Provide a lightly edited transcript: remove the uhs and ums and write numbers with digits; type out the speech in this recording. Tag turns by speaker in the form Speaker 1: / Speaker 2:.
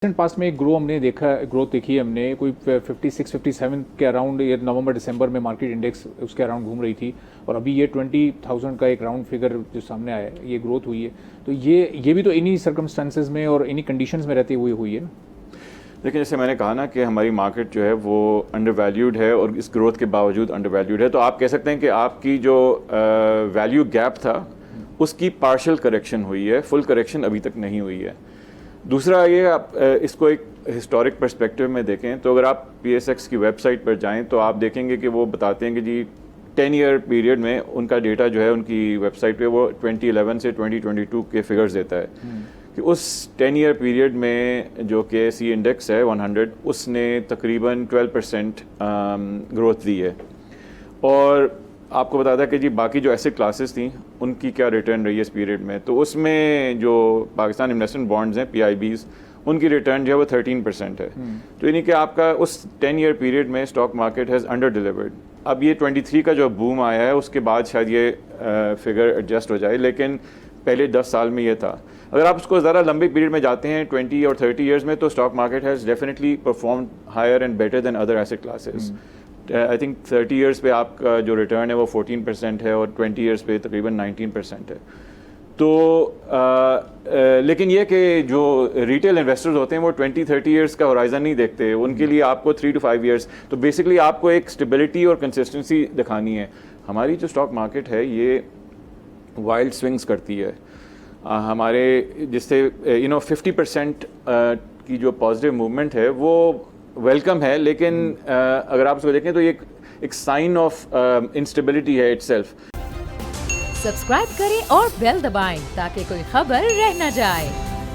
Speaker 1: Past में एक growth देखी है हमने, कोई 56-57 के अराउंड ये नवंबर दिसंबर में मार्केट इंडेक्स उसके अराउंड घूम रही थी, और अभी ये 20,000 का एक राउंड फिगर जो सामने आया है, ये ग्रोथ हुई है। तो ये भी तो इन्हीं सर्कमस्टांसेस में और इन्हीं कंडीशंस में रहते हुए हुई है ना।
Speaker 2: देखिए, जैसे मैंने कहा ना कि हमारी मार्केट जो है वो अंडर वैल्यूड है और इस ग्रोथ के बावजूद अंडर वैल्यूड है, तो आप कह सकते हैं कि आपकी जो वैल्यू गैप था उसकी पार्शियल करेक्शन हुई है, फुल करेक्शन अभी तक नहीं हुई है। दूसरा ये, आप इसको एक हिस्टोरिक पर्सपेक्टिव में देखें तो अगर आप PSX की वेबसाइट पर जाएं तो आप देखेंगे कि वो बताते हैं कि जी 10 ईयर पीरियड में उनका डेटा जो है उनकी वेबसाइट पे वो 2011 से 2022 के फिगर्स देता है कि उस 10 ईयर पीरियड में जो KSE इंडेक्स है 100, उसने तकरीबन 12% ग्रोथ दी है। और आपको बताता है कि जी बाकी जो एसेट क्लासेस थी उनकी क्या रिटर्न रही है इस पीरियड में, तो उसमें जो पाकिस्तान इन्वेस्टमेंट बॉन्ड्स हैं PIBs, उनकी रिटर्न जो है वो 13% है। तो यानी कि आपका उस 10 ईयर पीरियड में stock market has under delivered. अब ये 23 का जो बूम आया है उसके बाद शायद ये फिगर एडजस्ट हो जाए, लेकिन पहले 10 साल में ये था। अगर आप उसको ज़रा लंबे पीरियड में जाते हैं 20 और 30 ईयर्स में, तो stock market has definitely perform higher and better than other asset classes. I think 30 years पे आपका जो रिटर्न है वो 14% है और 20 ईयर्स पे तकरीबन 19% है। तो लेकिन ये कि जो रिटेल इन्वेस्टर्स होते हैं वो 20-30 ईयर्स का होराइजन नहीं देखते, उनके लिए आपको 3 to 5 ईयर्स, तो बेसिकली आपको एक स्टेबिलिटी और कंसिस्टेंसी दिखानी है। हमारी जो स्टॉक मार्केट है ये वाइल्ड स्विंग्स करती है। हमारे जिससे 50% की जो पॉजिटिव मूवमेंट है वो वेलकम है, लेकिन अगर आप उसको देखें तो ये एक साइन ऑफ इंस्टेबिलिटी है इटसेल्फ।
Speaker 3: सब्सक्राइब करें और बेल दबाएं ताकि कोई खबर रह न जाए।